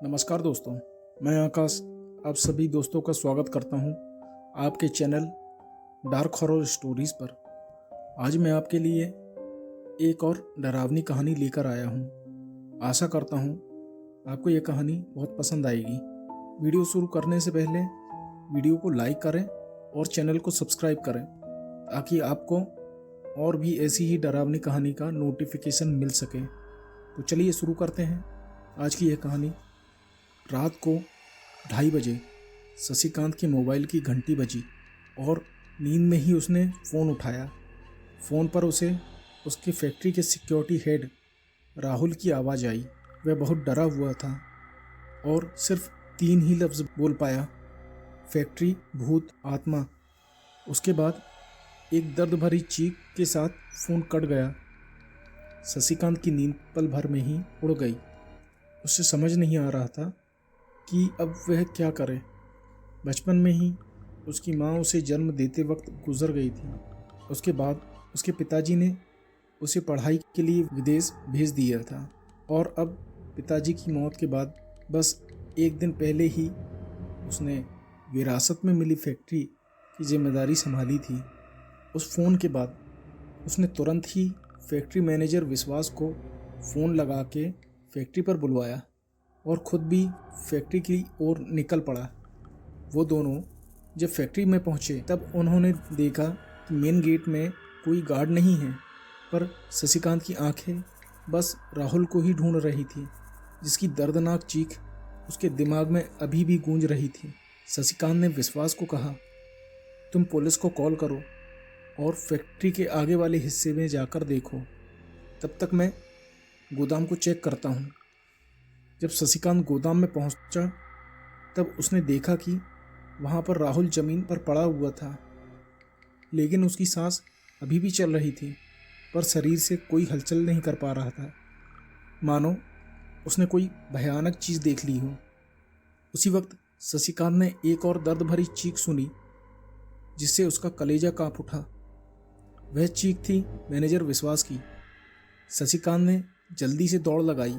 नमस्कार दोस्तों, मैं आकाश आप सभी दोस्तों का स्वागत करता हूं आपके चैनल डार्क हॉरर स्टोरीज पर। आज मैं आपके लिए एक और डरावनी कहानी लेकर आया हूं। आशा करता हूं आपको ये कहानी बहुत पसंद आएगी। वीडियो शुरू करने से पहले वीडियो को लाइक करें और चैनल को सब्सक्राइब करें ताकि आपको और भी ऐसी ही डरावनी कहानी का नोटिफिकेशन मिल सके। तो चलिए शुरू करते हैं आज की यह कहानी। रात को 2:30 बजे शशिकांत के मोबाइल की घंटी बजी और नींद में ही उसने फ़ोन उठाया। फ़ोन पर उसे उसकी फैक्ट्री के सिक्योरिटी हेड राहुल की आवाज़ आई। वह बहुत डरा हुआ था और सिर्फ 3 ही लफ्ज़ बोल पाया, फैक्ट्री, भूत, आत्मा। उसके बाद एक दर्द भरी चीख के साथ फ़ोन कट गया। शशिकांत की नींद पल भर में ही उड़ गई। उसे समझ नहीं आ रहा था कि अब वह क्या करे। बचपन में ही उसकी माँ उसे जन्म देते वक्त गुजर गई थी। उसके बाद उसके पिताजी ने उसे पढ़ाई के लिए विदेश भेज दिया था और अब पिताजी की मौत के बाद बस एक दिन पहले ही उसने विरासत में मिली फैक्ट्री की जिम्मेदारी संभाली थी। उस फ़ोन के बाद उसने तुरंत ही फैक्ट्री मैनेजर विश्वास को फ़ोन लगा के फैक्ट्री पर बुलवाया और ख़ुद भी फैक्ट्री की ओर निकल पड़ा। वो दोनों जब फैक्ट्री में पहुँचे तब उन्होंने देखा कि मेन गेट में कोई गार्ड नहीं है, पर शशिकांत की आंखें बस राहुल को ही ढूंढ रही थी, जिसकी दर्दनाक चीख उसके दिमाग में अभी भी गूंज रही थी। शशिकांत ने विश्वास को कहा, तुम पुलिस को कॉल करो और फैक्ट्री के आगे वाले हिस्से में जाकर देखो, तब तक मैं गोदाम को चेक करता हूँ। जब शशिकांत गोदाम में पहुंचा तब उसने देखा कि वहां पर राहुल ज़मीन पर पड़ा हुआ था, लेकिन उसकी सांस अभी भी चल रही थी, पर शरीर से कोई हलचल नहीं कर पा रहा था, मानो उसने कोई भयानक चीज़ देख ली हो। उसी वक्त शशिकांत ने एक और दर्द भरी चीख सुनी जिससे उसका कलेजा कांप उठा। वह चीख थी मैनेजर विश्वास की। शशिकांत ने जल्दी से दौड़ लगाई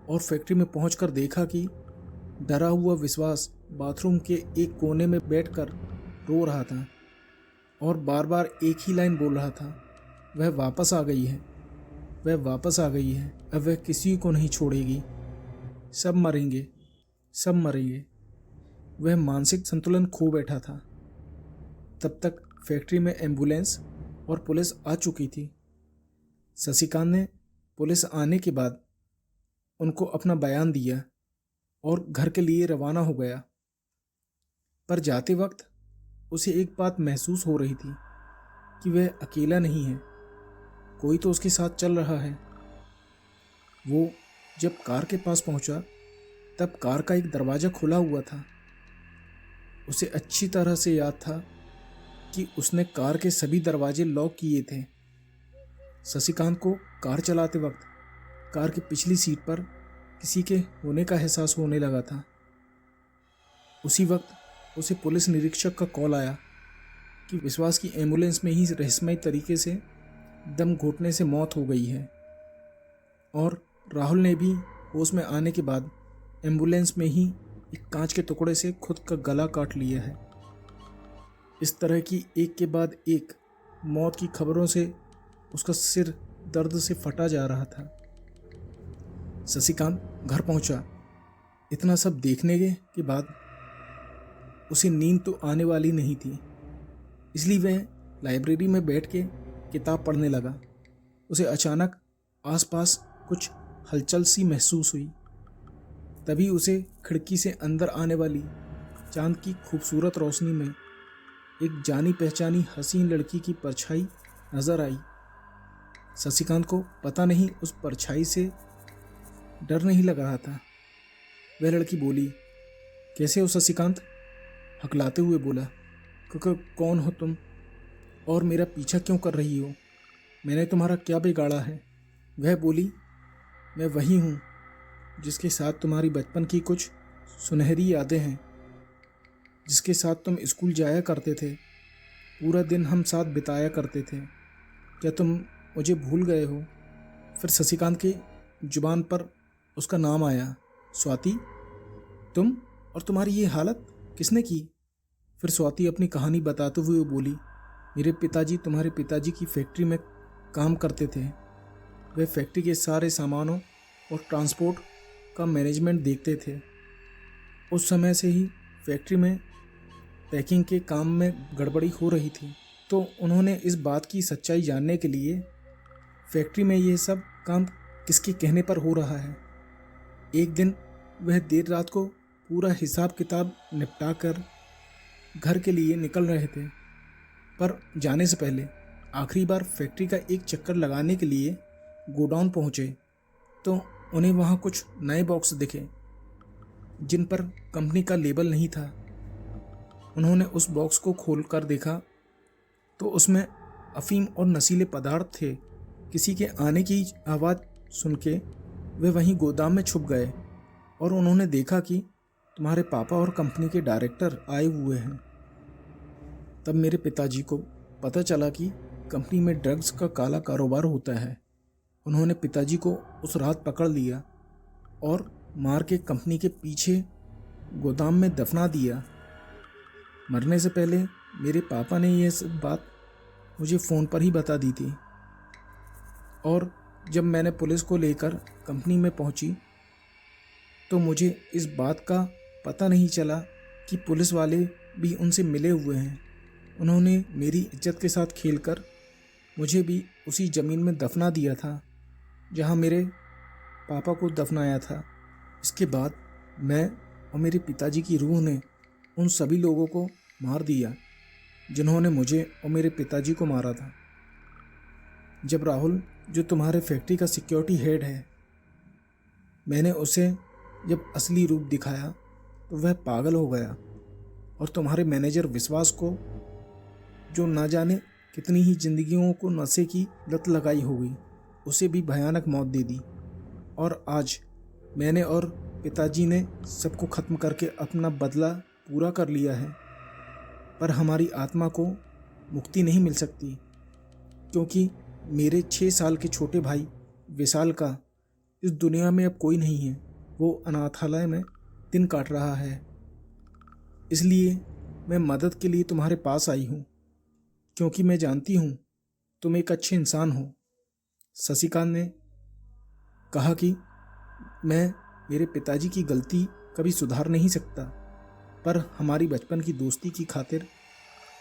और फैक्ट्री में पहुंचकर देखा कि डरा हुआ विश्वास बाथरूम के एक कोने में बैठकर रो रहा था और बार बार एक ही लाइन बोल रहा था, वह वापस आ गई है, वह वापस आ गई है, अब वह किसी को नहीं छोड़ेगी, सब मरेंगे, सब मरेंगे। वह मानसिक संतुलन खो बैठा था। तब तक फैक्ट्री में एम्बुलेंस और पुलिस आ चुकी थी। शशिकांत ने पुलिस आने के बाद उनको अपना बयान दिया और घर के लिए रवाना हो गया। पर जाते वक्त उसे एक बात महसूस हो रही थी कि वह अकेला नहीं है, कोई तो उसके साथ चल रहा है। वो जब कार के पास पहुंचा तब कार का एक दरवाज़ा खुला हुआ था। उसे अच्छी तरह से याद था कि उसने कार के सभी दरवाजे लॉक किए थे। शशिकांत को कार चलाते वक्त कार की पिछली सीट पर किसी के होने का एहसास होने लगा था। उसी वक्त उसे पुलिस निरीक्षक का कॉल आया कि विश्वास की एम्बुलेंस में ही रहस्यमय तरीके से दम घुटने से मौत हो गई है और राहुल ने भी होश में आने के बाद एम्बुलेंस में ही एक कांच के टुकड़े से खुद का गला काट लिया है। इस तरह की एक के बाद एक मौत की खबरों से उसका सिर दर्द से फटा जा रहा था। शशिकांत घर पहुंचा। इतना सब देखने के बाद उसे नींद तो आने वाली नहीं थी, इसलिए वह लाइब्रेरी में बैठ के किताब पढ़ने लगा। उसे अचानक आसपास कुछ हलचल सी महसूस हुई। तभी उसे खिड़की से अंदर आने वाली चांद की खूबसूरत रोशनी में एक जानी पहचानी हसीन लड़की की परछाई नजर आई। शशिकांत को पता नहीं उस परछाई से डर नहीं लग रहा था। वह लड़की बोली, कैसे हो शशिकांत? हकलाते हुए बोला, कौन हो तुम और मेरा पीछा क्यों कर रही हो? मैंने तुम्हारा क्या बिगाड़ा है? वह बोली, मैं वही हूँ जिसके साथ तुम्हारी बचपन की कुछ सुनहरी यादें हैं, जिसके साथ तुम स्कूल जाया करते थे, पूरा दिन हम साथ बिताया करते थे। क्या तुम मुझे भूल गए हो? फिर शशिकांत की जुबान पर उसका नाम आया, स्वाति। तुम और तुम्हारी ये हालत किसने की? फिर स्वाति अपनी कहानी बताते हुए बोली, मेरे पिताजी तुम्हारे पिताजी की फैक्ट्री में काम करते थे। वे फैक्ट्री के सारे सामानों और ट्रांसपोर्ट का मैनेजमेंट देखते थे। उस समय से ही फैक्ट्री में पैकिंग के काम में गड़बड़ी हो रही थी, तो उन्होंने इस बात की सच्चाई जानने के लिए फैक्ट्री में ये सब काम किसके कहने पर हो रहा है। एक दिन वह देर रात को पूरा हिसाब किताब निपटा कर घर के लिए निकल रहे थे, पर जाने से पहले आखिरी बार फैक्ट्री का एक चक्कर लगाने के लिए गोडाउन पहुँचे तो उन्हें वहाँ कुछ नए बॉक्स दिखे जिन पर कंपनी का लेबल नहीं था। उन्होंने उस बॉक्स को खोल कर देखा तो उसमें अफीम और नशीले पदार्थ थे। किसी के आने की आवाज़ सुन के वे वहीं गोदाम में छुप गए और उन्होंने देखा कि तुम्हारे पापा और कंपनी के डायरेक्टर आए हुए हैं। तब मेरे पिताजी को पता चला कि कंपनी में ड्रग्स का काला कारोबार होता है। उन्होंने पिताजी को उस रात पकड़ लिया और मार के कंपनी के पीछे गोदाम में दफना दिया। मरने से पहले मेरे पापा ने यह सब बात मुझे फ़ोन पर ही बता दी थी, और जब मैंने पुलिस को लेकर कंपनी में पहुंची तो मुझे इस बात का पता नहीं चला कि पुलिस वाले भी उनसे मिले हुए हैं। उन्होंने मेरी इज्जत के साथ खेलकर मुझे भी उसी ज़मीन में दफना दिया था जहां मेरे पापा को दफनाया था। इसके बाद मैं और मेरे पिताजी की रूह ने उन सभी लोगों को मार दिया जिन्होंने मुझे और मेरे पिताजी को मारा था। जब राहुल, जो तुम्हारे फैक्ट्री का सिक्योरिटी हेड है, मैंने उसे जब असली रूप दिखाया तो वह पागल हो गया, और तुम्हारे मैनेजर विश्वास को, जो ना जाने कितनी ही जिंदगियों को नशे की लत लगाई होगी, उसे भी भयानक मौत दे दी। और आज मैंने और पिताजी ने सबको ख़त्म करके अपना बदला पूरा कर लिया है, पर हमारी आत्मा को मुक्ति नहीं मिल सकती, क्योंकि मेरे 6 साल के छोटे भाई विशाल का इस दुनिया में अब कोई नहीं है। वो अनाथालय में दिन काट रहा है। इसलिए मैं मदद के लिए तुम्हारे पास आई हूँ, क्योंकि मैं जानती हूँ तुम एक अच्छे इंसान हो। शशिकांत ने कहा कि मैं मेरे पिताजी की गलती कभी सुधार नहीं सकता, पर हमारी बचपन की दोस्ती की खातिर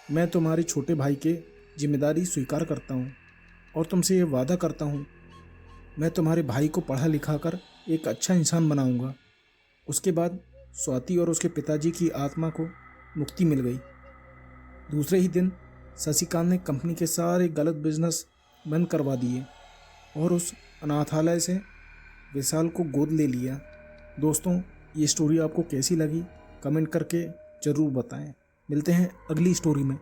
मैं तुम्हारे छोटे भाई के जिम्मेदारी स्वीकार करता हूँ और तुमसे ये वादा करता हूँ, मैं तुम्हारे भाई को पढ़ा लिखा कर एक अच्छा इंसान बनाऊँगा। उसके बाद स्वाति और उसके पिताजी की आत्मा को मुक्ति मिल गई। दूसरे ही दिन शशिकांत ने कंपनी के सारे गलत बिजनेस बंद करवा दिए और उस अनाथालय से विशाल को गोद ले लिया। दोस्तों, ये स्टोरी आपको कैसी लगी कमेंट करके ज़रूर बताएं। मिलते हैं अगली स्टोरी में।